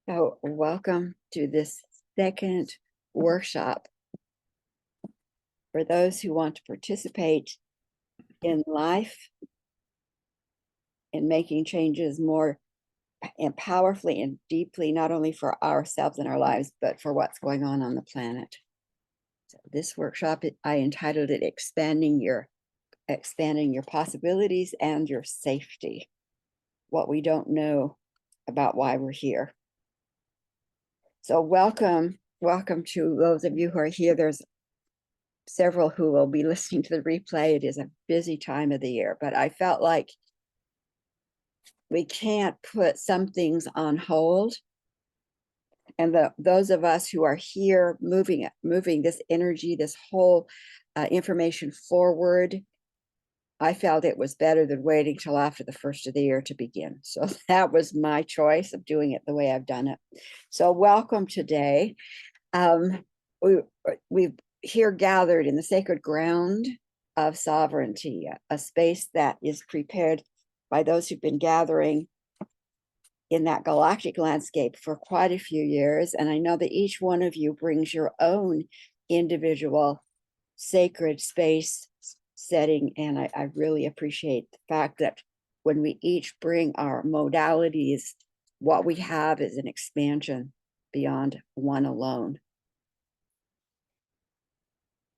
So, welcome to this second workshop for those who want to participate in life, in making changes more and powerfully and deeply, not only for ourselves and our lives, but for what's going on the planet. So, this workshop, I entitled it expanding your possibilities and your safety, what we don't know about why we're here. So welcome to those of you who are here. There's several who will be listening to the replay. It is a busy time of the year, but I felt like we can't put some things on hold. And those of us who are here moving this energy, this whole information forward, I felt it was better than waiting till after the first of the year to begin. So that was my choice of doing it the way I've done it. So welcome today. We've here gathered in the sacred ground of sovereignty, a space that is prepared by those who've been gathering in that galactic landscape for quite a few years. And I know that each one of you brings your own individual sacred space setting. And I really appreciate the fact that when we each bring our modalities, what we have is an expansion beyond one alone.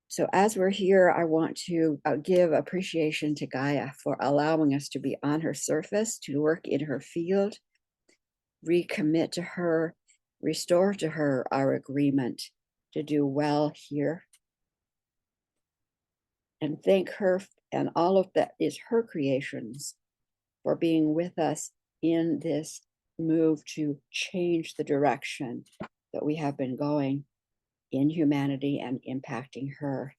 So as we're here, I want to give appreciation to Gaia for allowing us to be on her surface, to work in her field, recommit to her, restore to her our agreement to do well here. And thank her and all of that is her creations for being with us in this move to change the direction that we have been going in humanity and impacting her.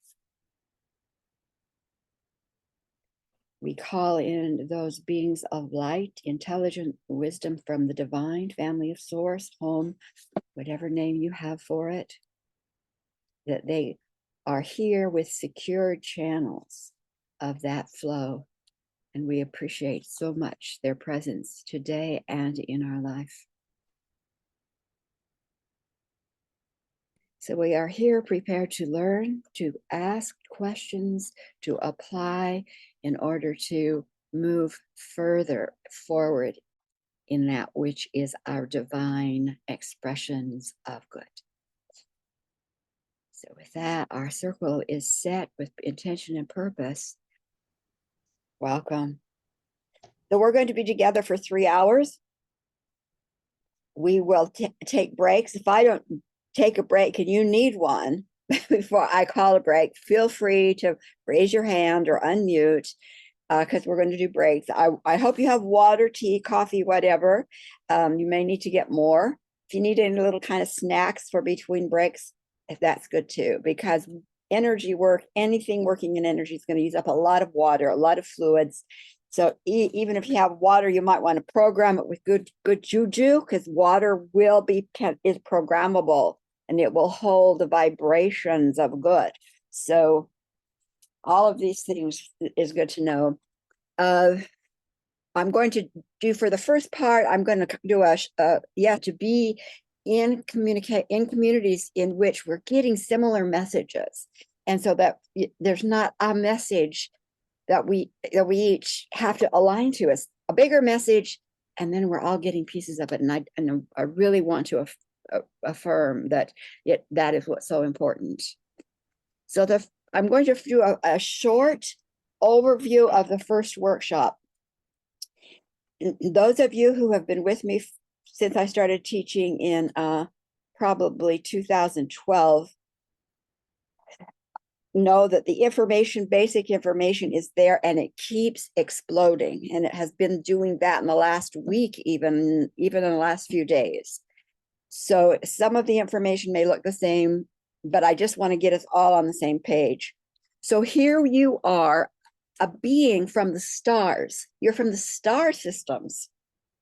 We call in those beings of light, intelligent wisdom from the divine family of source, home, whatever name you have for it, that they are here with secured channels of that flow. And we appreciate so much their presence today and in our life. So we are here prepared to learn, to ask questions, to apply in order to move further forward in that which is our divine expressions of good. So with that, our circle is set with intention and purpose. Welcome. So we're going to be together for 3 hours. We will take breaks. If I don't take a break and you need one before I call a break, feel free to raise your hand or unmute because we're going to do breaks. I hope you have water, tea, coffee, whatever. You may need to get more. If you need any little kind of snacks for between breaks, if that's good too, because energy work, anything working in energy is going to use up a lot of water, a lot of fluids. So even if you have water, you might want to program it with good juju, because water is programmable and it will hold the vibrations of good. So all of these things is good to know. I'm going to do for the first part, I'm going to do to be in communities in which we're getting similar messages. And so that there's not a message that we each have to align to. It's a bigger message, and then we're all getting pieces of it. And I really want to affirm that that is what's so important. So I'm going to do a short overview of the first workshop. Those of you who have been with me since I started teaching in probably 2012 know that the basic information is there, and it keeps exploding, and it has been doing that in the last week, even in the last few days. So some of the information may look the same, but I just want to get us all on the same page. So here you are, a being from the stars. You're from the star systems.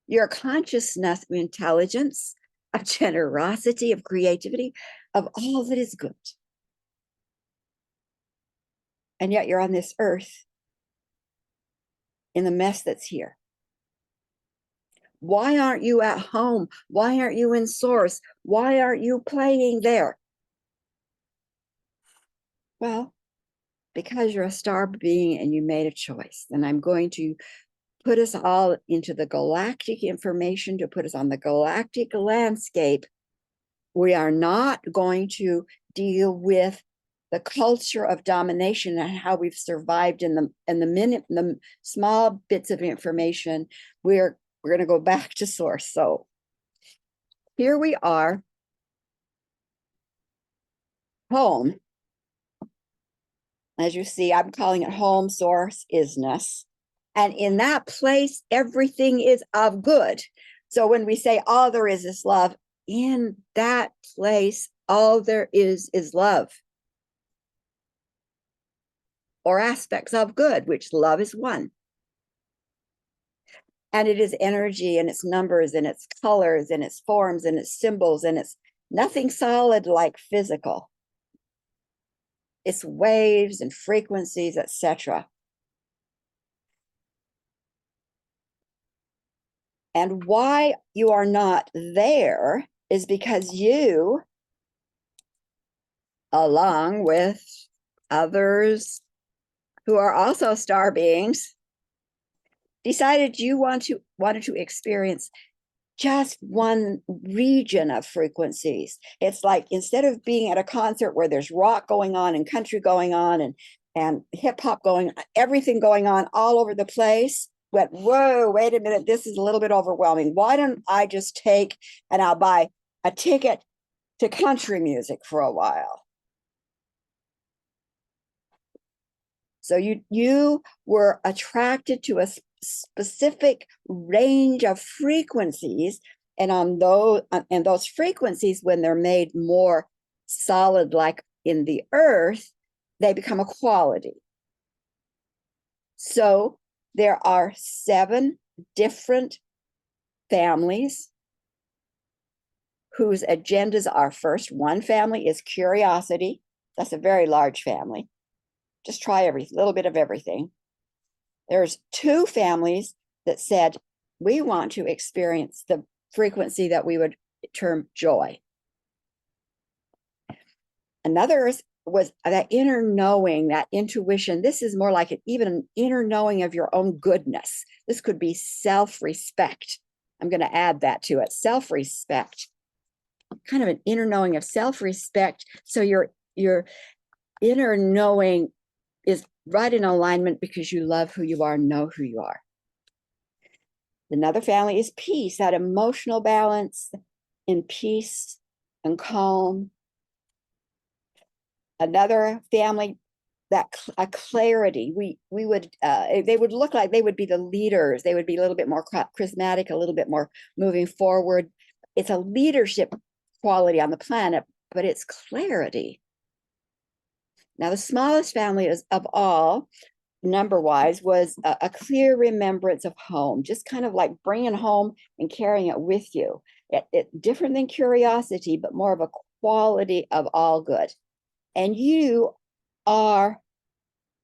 You're a consciousness of intelligence, of generosity, of creativity, of all that is good. And yet you're on this earth in the mess that's here. Why aren't you at home? Why aren't you in source? Why aren't you playing there? Well, because you're a star being and you made a choice. And I'm going to put us all into the galactic information to put us on the galactic landscape. We are not going to deal with the culture of domination and how we've survived in the small bits of information. We're going to go back to source. So here we are, home. As you see, I'm calling it home, source, isness. And in that place, everything is of good. So when we say all there is love, in that place, all there is love. Or aspects of good, which love is one. And it is energy and its numbers and its colors and its forms and its symbols, and it's nothing solid like physical. It's waves and frequencies, etc. And why you are not there is because you, along with others who are also star beings, decided you wanted to experience just one region of frequencies. It's like instead of being at a concert where there's rock going on and country going on and hip hop going, everything going on all over the place, went, whoa, wait a minute, this is a little bit overwhelming. Why don't I just take and I'll buy a ticket to country music for a while? So you were attracted to a specific range of frequencies, and on those frequencies, when they're made more solid, like in the earth, they become a quality. So there are 7 different families whose agendas are: first, one family is curiosity. That's a very large family. Just try a little bit of everything. There's 2 families that said, we want to experience the frequency that we would term joy. Another was that inner knowing, that intuition. This is more like even an inner knowing of your own goodness. This could be self-respect. I'm going to add that to it, self-respect. Kind of an inner knowing of self-respect. So your inner knowing is right in alignment because you love who you are, know who you are. Another family is peace, that emotional balance in peace and calm. Another family, that a clarity. We would they would look like they would be the leaders. They would be a little bit more charismatic, a little bit more moving forward. It's a leadership quality on the planet, but it's clarity. Now, the smallest family of all, number-wise, was a clear remembrance of home, just kind of like bringing home and carrying it with you. Different than curiosity, but more of a quality of all good. And you are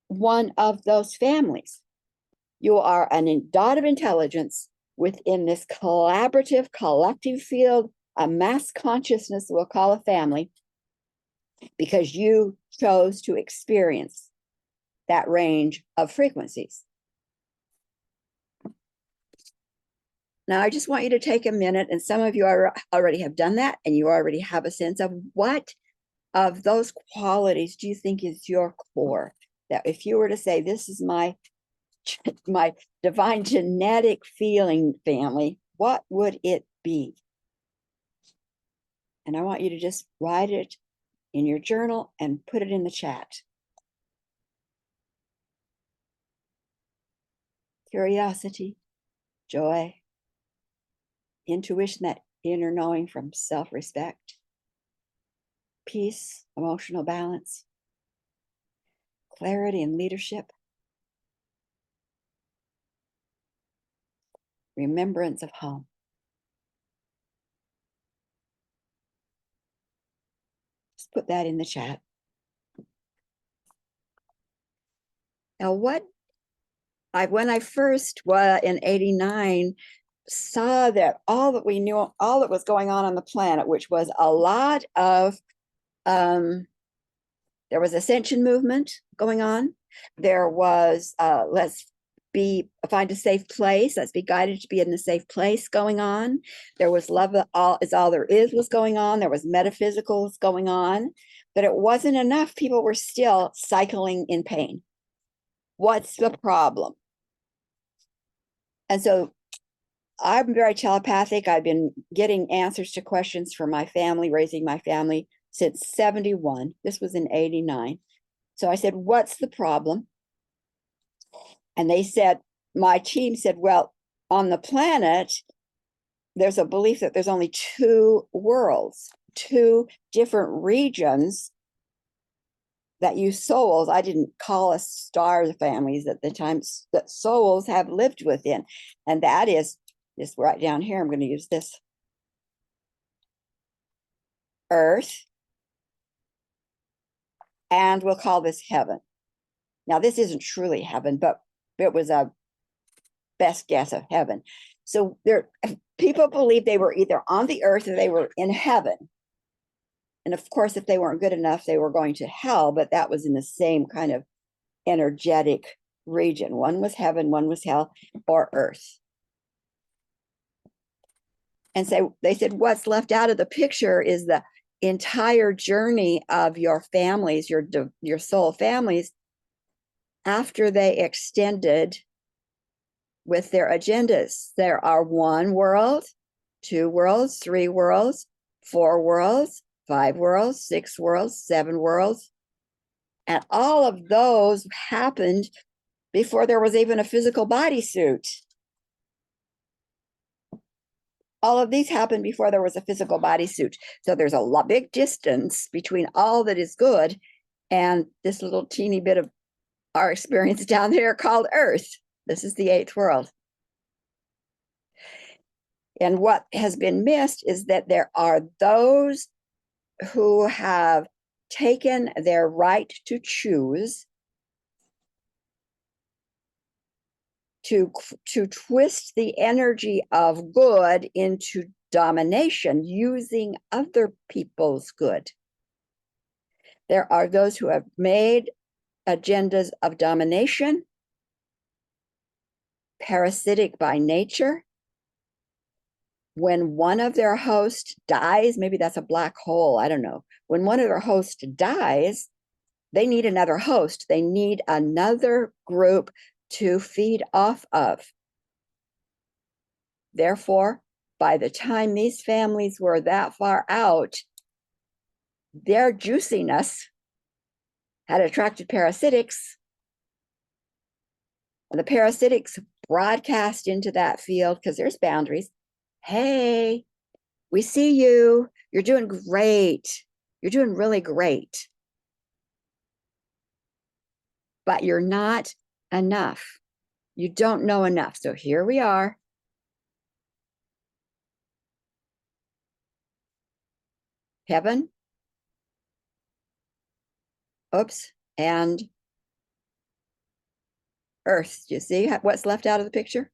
one of those families. You are a dot of intelligence within this collaborative, collective field, a mass consciousness we'll call a family, because you chose to experience that range of frequencies. Now, I just want you to take a minute, and some of you already have done that, and you already have a sense of what of those qualities do you think is your core? That if you were to say, this is my divine genetic feeling family, what would it be? And I want you to just write it in your journal and put it in the chat. Curiosity, joy, intuition, that inner knowing from self-respect, peace, emotional balance, clarity and leadership, remembrance of home. Just put that in the chat. Now, when I first was in '89, saw that all that we knew, all that was going on the planet, which was a lot of, there was ascension movement going on. There was, find a safe place. Let's be guided to be in a safe place going on. There was love all is all there is was going on. There was metaphysicals going on, but it wasn't enough. People were still cycling in pain. What's the problem? And so I'm very telepathic. I've been getting answers to questions for my family, raising my family since 71. This was in 89. So I said, what's the problem? And they said, my team said, well, on the planet, there's a belief that there's only two worlds, two different regions that you souls, I didn't call us star families at the time, that souls have lived within. And that is this right down here. I'm going to use this. Earth. And we'll call this heaven. Now, this isn't truly heaven, but it was a best guess of heaven. So there, people believe they were either on the earth or they were in heaven. And of course, if they weren't good enough, they were going to hell, but that was in the same kind of energetic region. One was heaven, one was hell, or earth. And so they said, what's left out of the picture is the entire journey of your families, your soul families, after they extended with their agendas. There are 1 world, 2 worlds, 3 worlds, 4 worlds, 5 worlds, 6 worlds, 7 worlds. And all of those happened before there was even a physical bodysuit. All of these happened before there was a physical bodysuit. So there's a big distance between all that is good and this little teeny bit of our experience down there called Earth. This is the 8th world. And what has been missed is that there are those who have taken their right to choose to twist the energy of good into domination using other people's good. There are those who have made agendas of domination, parasitic by nature. When one of their hosts dies, maybe that's a black hole, I don't know. When one of their hosts dies, they need another host. They need another group to feed off of. Therefore, by the time these families were that far out, their juiciness had attracted parasitics. And the parasitics broadcast into that field because there's boundaries. Hey, we see you. You're doing great. You're doing really great. But you're not enough. You don't know enough. So here we are. Heaven. Oops. And earth. Do you see what's left out of the picture?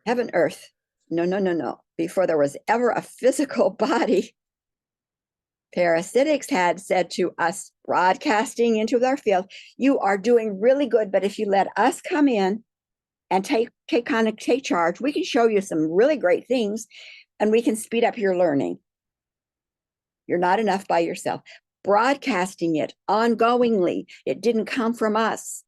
Heaven, earth. No, no, no, no. Before there was ever a physical body, parasitics had said to us, broadcasting into their field, you are doing really good, but if you let us come in and take charge, we can show you some really great things and we can speed up your learning. You're not enough by yourself. Broadcasting it ongoingly. It didn't come from us.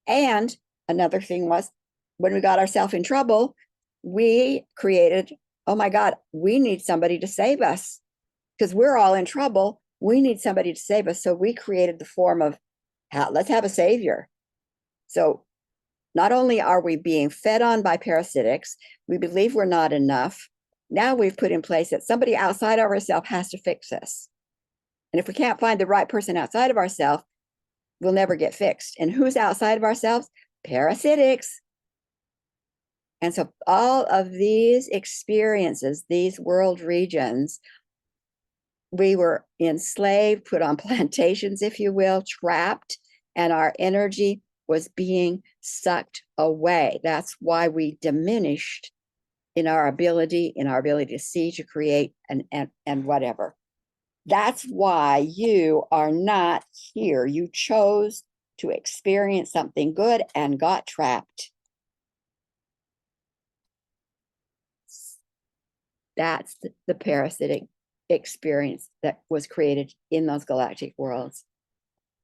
And another thing was, when we got ourselves in trouble, we created, oh my God, we need somebody to save us because we're all in trouble. We need somebody to save us. So we created the form of, let's have a savior. So not only are we being fed on by parasitics, we believe we're not enough. Now we've put in place that somebody outside of ourselves has to fix us. And if we can't find the right person outside of ourselves, we'll never get fixed. And who's outside of ourselves? Parasitics. And so all of these experiences, these world regions, we were enslaved, put on plantations, if you will, trapped, and our energy was being sucked away. That's why we diminished in our ability to see, to create, and whatever. That's why you are not here. You chose to experience something good and got trapped. That's the parasitic experience that was created in those galactic worlds.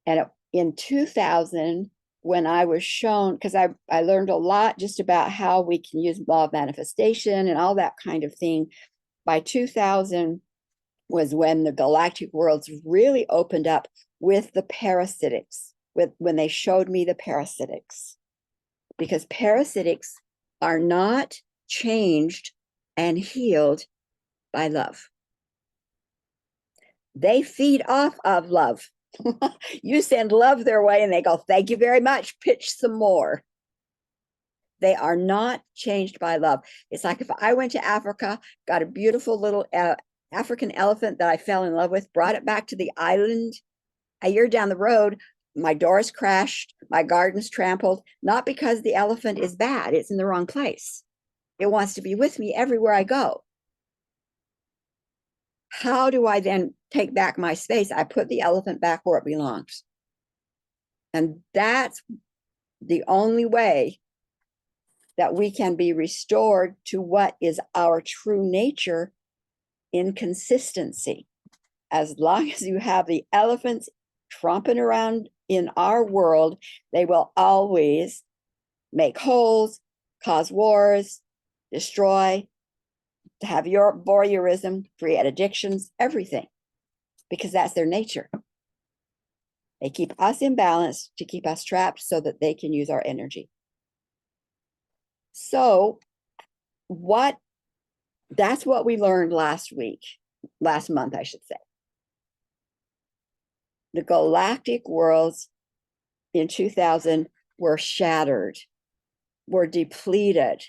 And in 2000, when I was shown, because I learned a lot just about how we can use law of manifestation and all that kind of thing. By 2000 was when the galactic worlds really opened up with the parasitics, when they showed me the parasitics. Because parasitics are not changed and healed by love. They feed off of love. You send love their way and they go, thank you very much, pitch some more. They are not changed by love. It's like if I went to Africa, got a beautiful little African elephant that I fell in love with, brought it back to the island. A year down the road, my doors crashed, my gardens trampled, not because the elephant is bad, it's in the wrong place. It wants to be with me everywhere I go. How do I then take back my space? I put the elephant back where it belongs. And that's the only way that we can be restored to what is our true nature in consistency. As long as you have the elephants tromping around in our world, they will always make holes, cause wars, destroy, to have your voyeurism, create addictions, everything, because that's their nature. They keep us in balance to keep us trapped so that they can use our energy. So that's what we learned last month, I should say. The galactic worlds in 2000 were shattered, were depleted.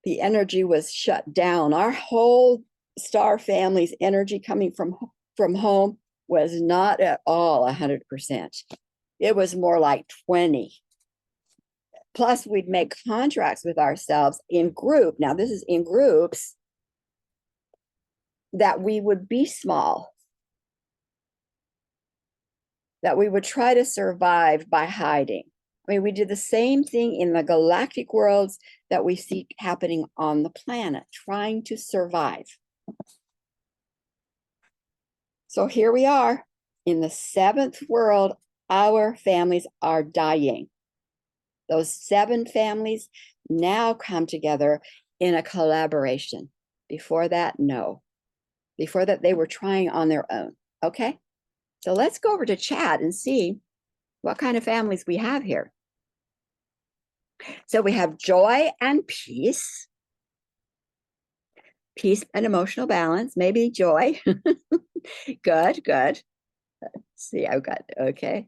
The energy was shut down. Our whole star family's energy coming from home was not at all 100%. It was more like 20. Plus, we'd make contracts with ourselves in group. Now, this is in groups, that we would be small, that we would try to survive by hiding. I mean, we did the same thing in the galactic worlds that we see happening on the planet, trying to survive. So here we are in the 7th world, our families are dying. Those 7 families now come together in a collaboration. Before that, no. Before that, they were trying on their own. Okay? So let's go over to chat and see what kind of families we have here. So we have joy and peace. Peace and emotional balance, maybe joy. Good. Let's see, I've got, okay.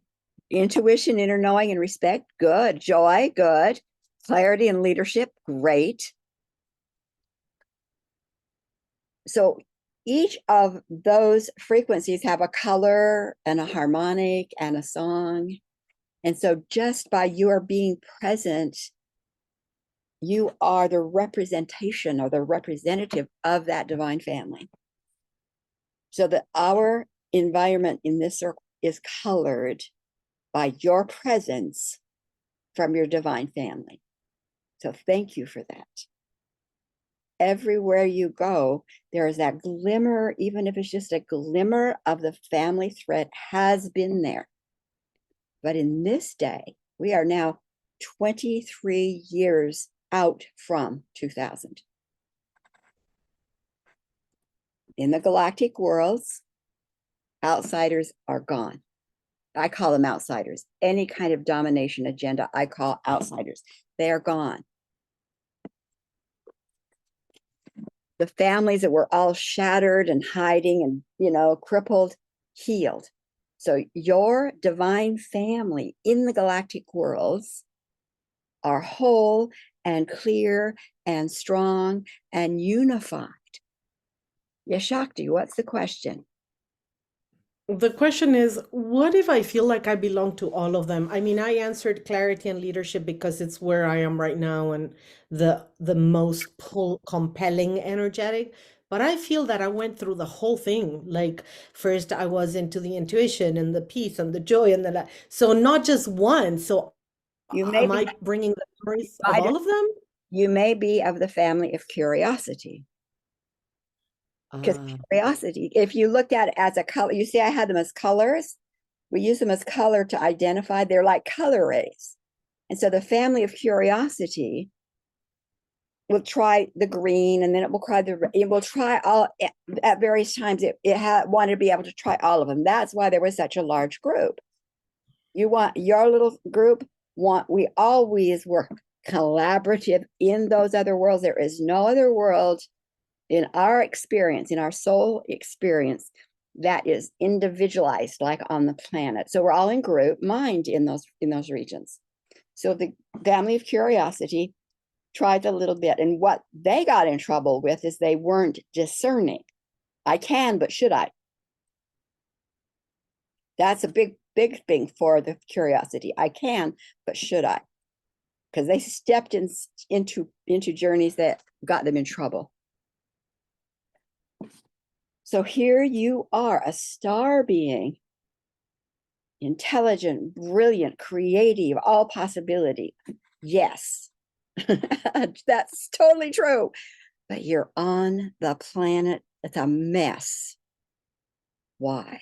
Intuition, inner knowing, and respect, good. Joy, good. Clarity and leadership, great. So each of those frequencies have a color and a harmonic and a song. And so just by your being present, you are the representation or the representative of that divine family. So that our environment in this circle is colored by your presence from your divine family. So thank you for that. Everywhere you go, there is that glimmer, even if it's just a glimmer of the family thread has been there. But in this day, we are now 23 years out from 2000. In the galactic worlds, outsiders are gone. I call them outsiders. Any kind of domination agenda, I call outsiders. They are gone. The families that were all shattered and hiding and, crippled, healed. So your divine family in the galactic worlds are whole and clear and strong and unified. Yashakti, what's the question? The question is, what if I feel like I belong to all of them? I mean, I answered clarity and leadership because it's where I am right now and the most compelling energetic. But I feel that I went through the whole thing. Like first I was into the intuition and the peace and the joy and so not just one. So You may am be, I bringing the memories of might, all of them? you may be of the family of curiosity. Because Ah, curiosity, if you looked at it as a color, you see, I had them as colors. We use them as color to identify. They're like color rays. And so the family of curiosity will try the green, and then it will try all at various times. It had wanted to be able to try all of them. That's why there was such a large group. You want your little group, we always work collaborative in those other worlds. There is no other world in our experience, in our soul experience, that is individualized like on the planet. So we're all in group mind in those regions. So the family of curiosity tried a little bit, and what they got in trouble with is they weren't discerning. I can, but should I? That's a big thing for the curiosity. I can, but should I? Because they stepped into journeys that got them in trouble. So here you are, a star being, intelligent, brilliant, creative, all possibility. Yes, that's totally true. But you're on the planet that's a mess. Why?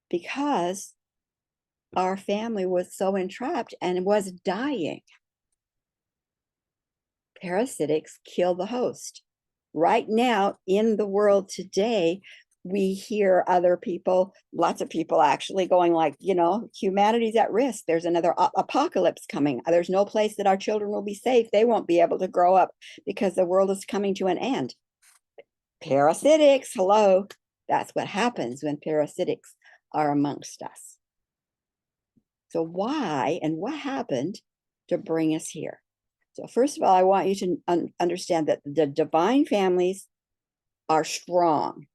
Because our family was so entrapped and was dying. Parasitics kill the host. Right now, in the world today, we hear other people, lots of people actually going like, humanity's at risk. There's another apocalypse coming. There's no place that our children will be safe. They won't be able to grow up because the world is coming to an end. Parasitics, hello. That's what happens when parasitics are amongst us. So why and what happened to bring us here? So first of all, I want you to understand that the divine families are strong.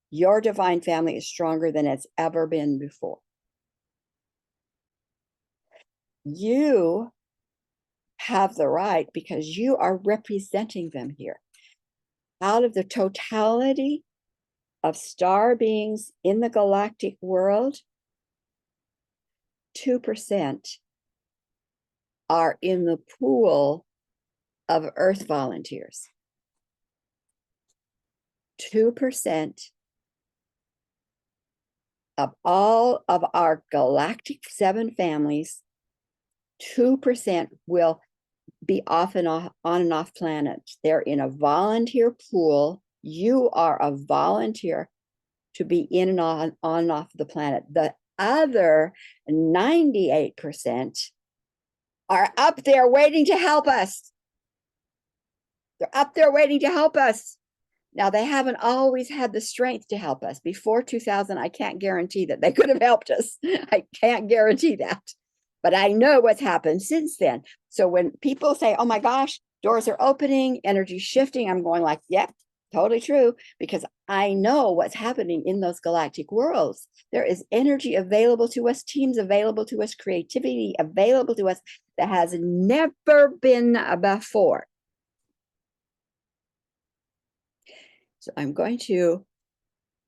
Your divine family is stronger than it's ever been before. You have the right because you are representing them here. Out of the totality of star beings in the galactic world, 2% are in the pool of Earth volunteers. 2% of all of our galactic 7 families, 2% will be off and on and off planet. They're in a volunteer pool. You are a volunteer to be in and on and off the planet. The other 98% are up there waiting to help us. They're up there waiting to help us. Now, they haven't always had the strength to help us. Before 2000, I can't guarantee that they could have helped us. I can't guarantee that. But I know what's happened since then. So when people say, oh my gosh, doors are opening, energy shifting, I'm going like, yep, totally true, because I know what's happening in those galactic worlds. There is energy available to us, teams available to us, creativity available to us that has never been before. So I'm going to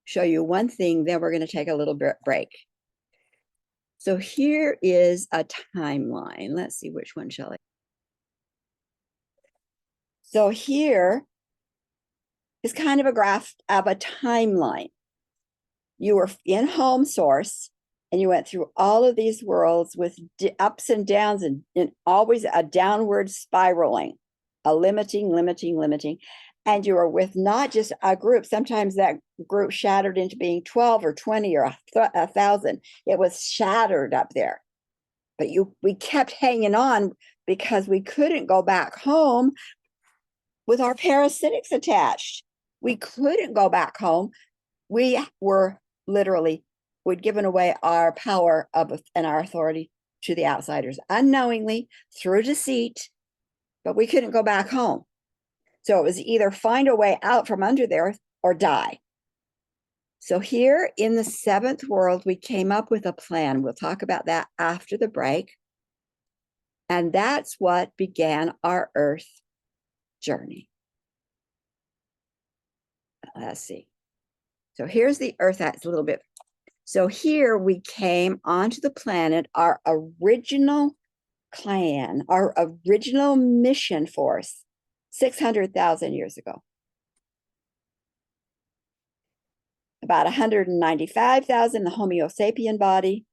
show you one thing, then we're going to take a little break. So here is a timeline. Let's see, which one shall I? So here is kind of a graph of a timeline. You were in home source and you went through all of these worlds with ups and downs and always a downward spiraling, a limiting. And you were with not just a group. Sometimes that group shattered into being 12 or 20 or 1,000. It was shattered up there. But we kept hanging on because we couldn't go back home with our parasitics attached. We couldn't go back home. We were literally, we'd given away our power and our authority to the outsiders unknowingly through deceit, but we couldn't go back home. So it was either find a way out from under there or die. So here in the seventh world, we came up with a plan. We'll talk about that after the break. And that's what began our Earth journey. Let's see. So here's the Earth. That's a little bit. So here we came onto the planet, our original clan, our original mission force, 600,000 years ago. About 195,000, the Homo sapien body.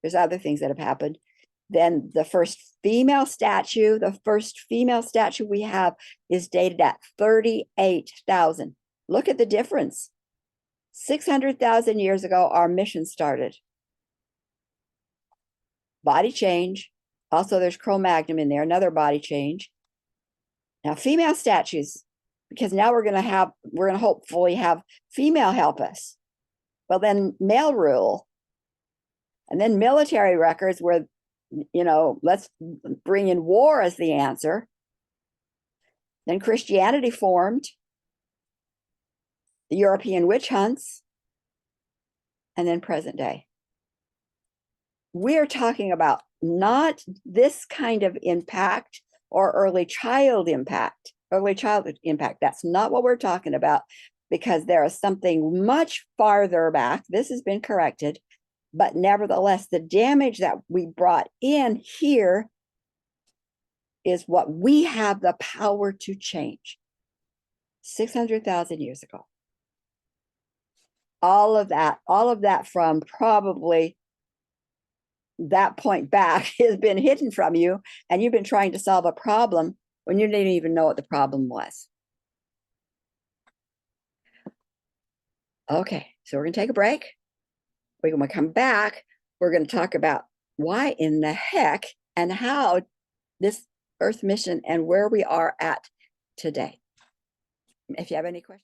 There's other things that have happened. Then the first female statue we have is dated at 38,000. Look at the difference. 600,000 years ago, our mission started. Body change. Also, there's Cro-Magnon in there, another body change. Now, female statues, because now we're going to hopefully have female help us. Well, then male rule. And then military records where, let's bring in war as the answer. Then Christianity formed, the European witch hunts, and then present day. We're talking about not this kind of impact or early childhood impact. That's not what we're talking about, because there is something much farther back. This has been corrected, but nevertheless, the damage that we brought in here is what we have the power to change. 600,000 years ago. All of that from probably that point back has been hidden from you, and you've been trying to solve a problem when you didn't even know what the problem was. Okay, so we're going to take a break. We're going to come back. We're going to talk about why in the heck and how this Earth mission and where we are at today. If you have any questions.